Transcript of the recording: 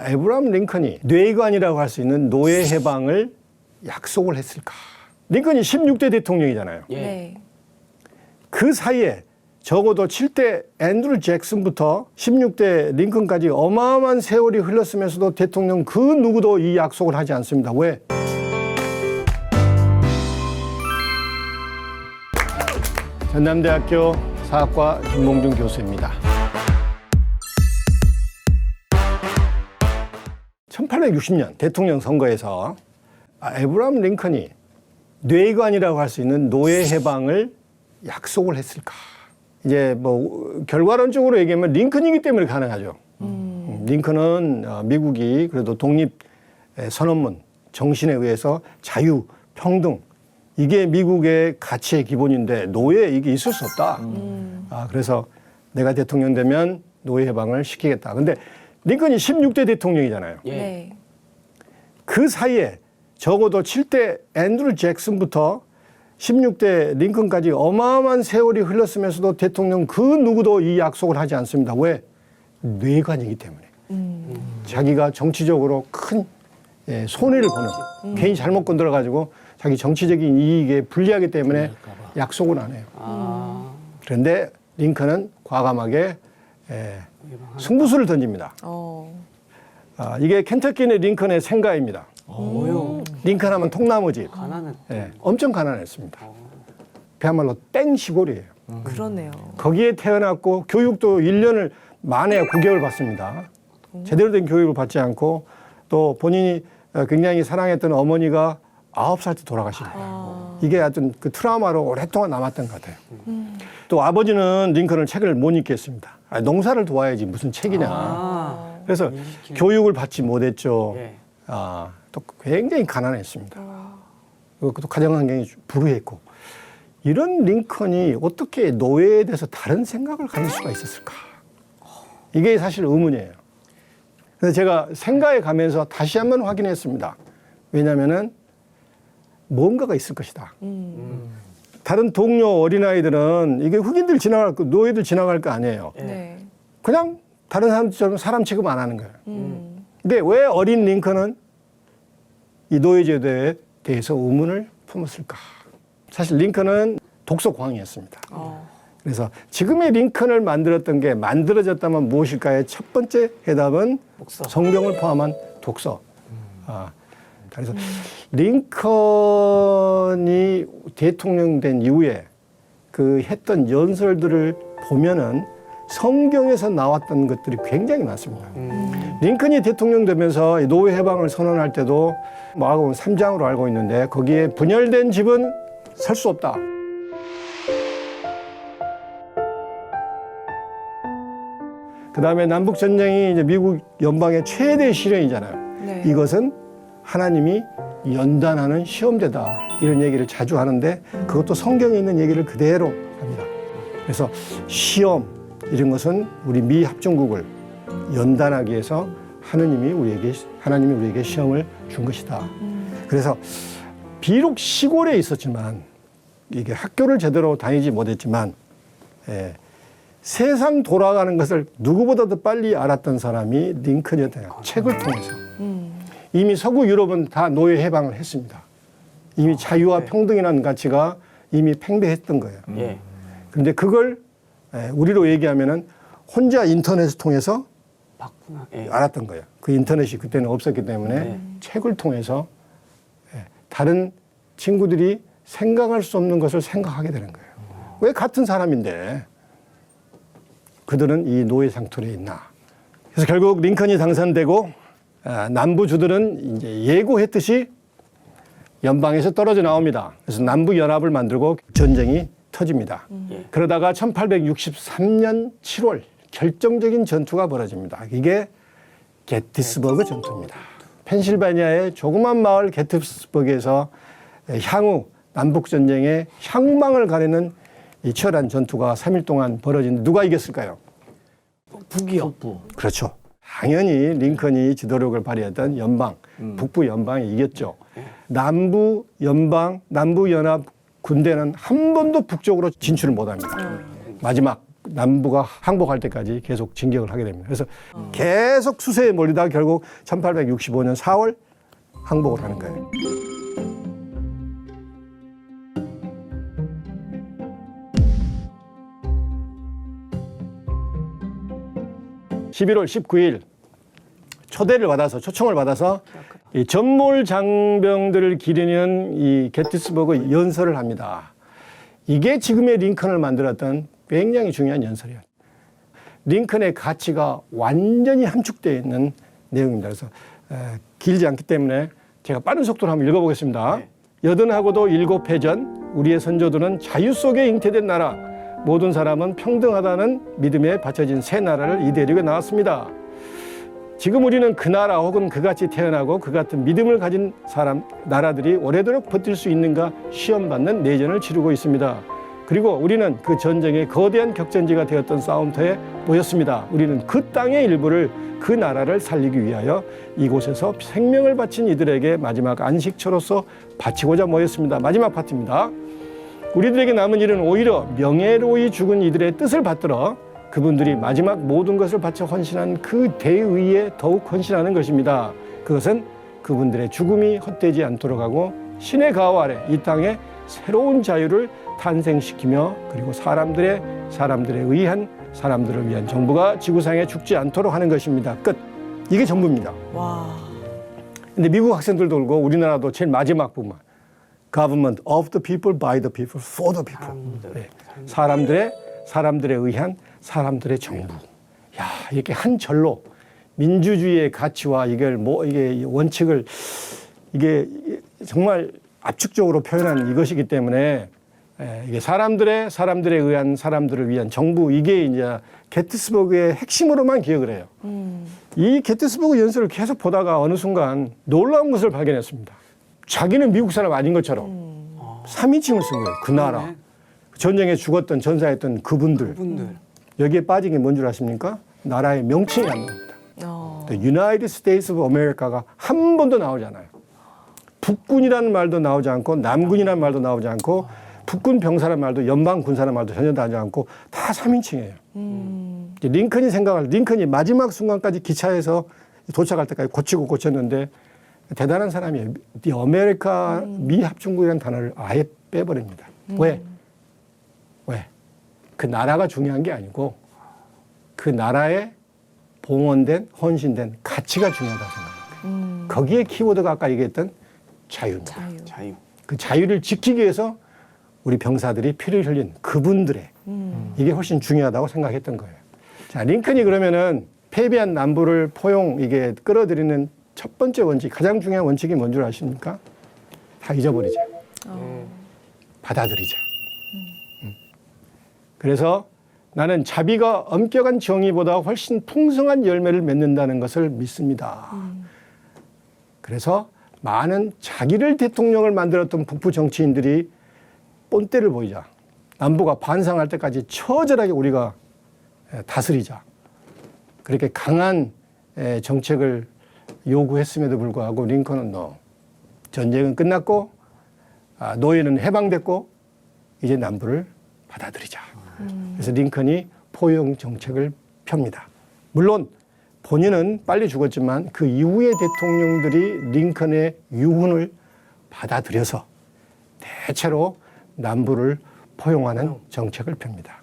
에브라함 링컨이 뇌관이라고 할 수 있는 노예 해방을 약속을 했을까? 링컨이 16대 대통령이잖아요. 예. 네. 그 사이에 적어도 7대 앤드루 잭슨부터 16대 링컨까지 어마어마한 세월이 흘렀으면서도 대통령 그 누구도 이 약속을 하지 않습니다. 왜? 전남대학교 사학과 김봉준 교수입니다. 1860년 대통령 선거에서 에브라함 링컨이 뇌관이라고 할 수 있는 노예 해방을 약속을 했을까? 이제 뭐 결과론적으로 얘기하면 링컨이기 때문에 가능하죠. 링컨은 미국이 그래도 독립 선언문 정신에 의해서 자유, 평등 이게 미국의 가치의 기본인데 노예 이게 있을 수 없다. 그래서 내가 대통령 되면 노예 해방을 시키겠다. 근데 링컨이 16대 대통령이잖아요. 예. 네. 그 사이에 적어도 7대 앤드루 잭슨부터 16대 링컨까지 어마어마한 세월이 흘렀으면서도 대통령 그 누구도 이 약속을 하지 않습니다. 왜? 뇌관이기 때문에. 자기가 정치적으로 큰 손해를 보는 괜히 잘못 건드려가지고 자기 정치적인 이익에 불리하기 때문에 약속을 안 해요. 그런데 링컨은 과감하게 승부수를 던집니다. 이게 켄터키의 링컨의 생가입니다. 링컨 하면 통나무집. 가난은 엄청 가난했습니다. 그야말로 땡 시골이에요. 그러네요. 거기에 태어났고 교육도 1년을 만에 9개월 받습니다. 제대로 된 교육을 받지 않고 또 본인이 굉장히 사랑했던 어머니가 9살 때 돌아가시고 이게 하여튼 그 트라우마로 오랫동안 남았던 것 같아요. 또 아버지는 링컨을 책을 못 읽게 했습니다. 농사를 도와야지 무슨 책이냐. 그래서 교육을 받지 못했죠. 예. 또 굉장히 가난했습니다. 또 가정 환경이 불우했고 이런 링컨이 어떻게 노예에 대해서 다른 생각을 가질 수가 있었을까? 이게 사실 의문이에요. 그래서 제가 생가에 가면서 다시 한번 확인했습니다. 왜냐하면은 뭔가가 있을 것이다. 다른 동료 어린아이들은 이게 흑인들 지나갈 거, 노예들 지나갈 거 아니에요. 네. 그냥 다른 사람처럼 사람 취급 안 하는 거예요. 근데 왜 어린 링컨은 이 노예제도에 대해서 의문을 품었을까? 사실 링컨은 독서광이었습니다. 그래서 지금의 링컨을 만들었던 게 만들어졌다면 무엇일까의 첫 번째 해답은 독서. 성경을 포함한 독서. 그래서 링컨이 대통령 된 이후에 그 했던 연설들을 보면은 성경에서 나왔던 것들이 굉장히 많습니다. 링컨이 대통령 되면서 노예 해방을 선언할 때도 마가복음 3장으로 알고 있는데 거기에 분열된 집은 설 수 없다. 그 다음에 남북전쟁이 이제 미국 연방의 최대 시련이잖아요. 네. 이것은 하나님이 연단하는 시험대다. 이런 얘기를 자주 하는데 그것도 성경에 있는 얘기를 그대로 합니다. 그래서 시험, 이런 것은 우리 미 합중국을 연단하기 위해서 하나님이 우리에게 시험을 준 것이다. 그래서 비록 시골에 있었지만 이게 학교를 제대로 다니지 못했지만 세상 돌아가는 것을 누구보다도 빨리 알았던 사람이 링컨이었대요. 책을 통해서. 이미 서구 유럽은 다 노예 해방을 했습니다. 이미 자유와 평등이라는 가치가 이미 팽배했던 거예요. 예. 그런데 그걸 우리로 얘기하면은 혼자 인터넷을 통해서 봤구나. 예. 알았던 거예요. 그 인터넷이 그때는 없었기 때문에 책을 통해서 다른 친구들이 생각할 수 없는 것을 생각하게 되는 거예요. 왜 같은 사람인데 그들은 이 노예 상태에 있나? 그래서 결국 링컨이 당선되고 남부주들은 이제 예고했듯이 연방에서 떨어져 나옵니다. 그래서 남북 연합을 만들고 전쟁이 터집니다. 그러다가 1863년 7월 결정적인 전투가 벌어집니다. 이게 게티스버그 전투입니다. 펜실바니아의 조그만 마을 게티스버그에서 향후 남북전쟁의 향망을 가리는 이 치열한 전투가 3일 동안 벌어진 누가 이겼을까요? 북이요. 그렇죠. 당연히 링컨이 지도력을 발휘했던 연방, 북부 연방이 이겼죠. 남부 연방, 남부 연합 군대는 한 번도 북쪽으로 진출을 못합니다. 마지막 남부가 항복할 때까지 계속 진격을 하게 됩니다. 그래서 계속 수세에 몰리다가 결국 1865년 4월 항복을 하는 거예요. 11월 19일 초청을 받아서 이 전몰 장병들을 기리는 이 게티스버그 연설을 합니다. 이게 지금의 링컨을 만들었던 굉장히 중요한 연설이에요. 링컨의 가치가 완전히 함축되어 있는 내용입니다. 그래서 길지 않기 때문에 제가 빠른 속도로 한번 읽어보겠습니다. 여든하고도 7해 전 우리의 선조들은 자유 속에 잉태된 나라, 모든 사람은 평등하다는 믿음에 바쳐진 새 나라를 이대리고 나왔습니다. 지금 우리는 그 나라 혹은 그같이 태어나고 그 같은 믿음을 가진 나라들이 오래도록 버틸 수 있는가 시험받는 내전을 치르고 있습니다. 그리고 우리는 그 전쟁의 거대한 격전지가 되었던 싸움터에 모였습니다. 우리는 그 땅의 일부를, 그 나라를 살리기 위하여 이곳에서 생명을 바친 이들에게 마지막 안식처로서 바치고자 모였습니다. 마지막 파트입니다. 우리들에게 남은 일은 오히려 명예로이 죽은 이들의 뜻을 받들어 그분들이 마지막 모든 것을 바쳐 헌신한 그 대의에 더욱 헌신하는 것입니다. 그것은 그분들의 죽음이 헛되지 않도록 하고 신의 가호 아래 이 땅에 새로운 자유를 탄생시키며 그리고 사람들의 의한 사람들을 위한 정부가 지구상에 죽지 않도록 하는 것입니다. 끝. 이게 전부입니다. 와. 근데 미국 학생들도 그러고 우리나라도 제일 마지막 부분. Government of the people, by the people, for the people. 사람들에 의한 사람들의 정부. 야, 이렇게 한 절로 민주주의의 가치와 이게 원칙을 이게 정말 압축적으로 표현한 이것이기 때문에 이게 사람들에 의한 사람들을 위한 정부, 이게 이제 게티스버그의 핵심으로만 기억을 해요. 이 게티스버그 연설을 계속 보다가 어느 순간 놀라운 것을 발견했습니다. 자기는 미국 사람 아닌 것처럼 3인칭을 쓴 거예요. 그 나라. 전쟁에 죽었던 전사했던 그분들. 여기에 빠진 게 뭔 줄 아십니까? 나라의 명칭이 안 나옵니다. The United States of America가 한 번도 나오지 않아요. 북군이라는 말도 나오지 않고 남군이라는 말도 나오지 않고 북군 병사라는 말도 연방 군사라는 말도 전혀 나오지 않고 다 3인칭이에요. 링컨이 마지막 순간까지 기차에서 도착할 때까지 고쳤는데 대단한 사람이에요. The America, 미 합중국이라는 단어를 아예 빼버립니다. 왜? 그 나라가 중요한 게 아니고 그 나라에 봉헌된, 헌신된 가치가 중요하다고 생각합니다. 거기에 키워드가 아까 얘기했던 자유입니다. 자유. 그 자유를 지키기 위해서 우리 병사들이 피를 흘린 그분들의 이게 훨씬 중요하다고 생각했던 거예요. 자, 링컨이 그러면은 패배한 남부를 이게 끌어들이는 첫 번째 원칙, 가장 중요한 원칙이 뭔 줄 아십니까? 다 잊어버리자. 받아들이자. 그래서 나는 자비가 엄격한 정의보다 훨씬 풍성한 열매를 맺는다는 것을 믿습니다. 그래서 많은 자기를 대통령을 만들었던 북부 정치인들이 본때를 보이자. 남부가 반성할 때까지 처절하게 우리가 다스리자. 그렇게 강한 정책을 요구했음에도 불구하고 링컨은 전쟁은 끝났고 노예는 해방됐고 이제 남부를 받아들이자. 그래서 링컨이 포용 정책을 펴니다. 물론 본인은 빨리 죽었지만 그 이후의 대통령들이 링컨의 유훈을 받아들여서 대체로 남부를 포용하는 정책을 펴니다.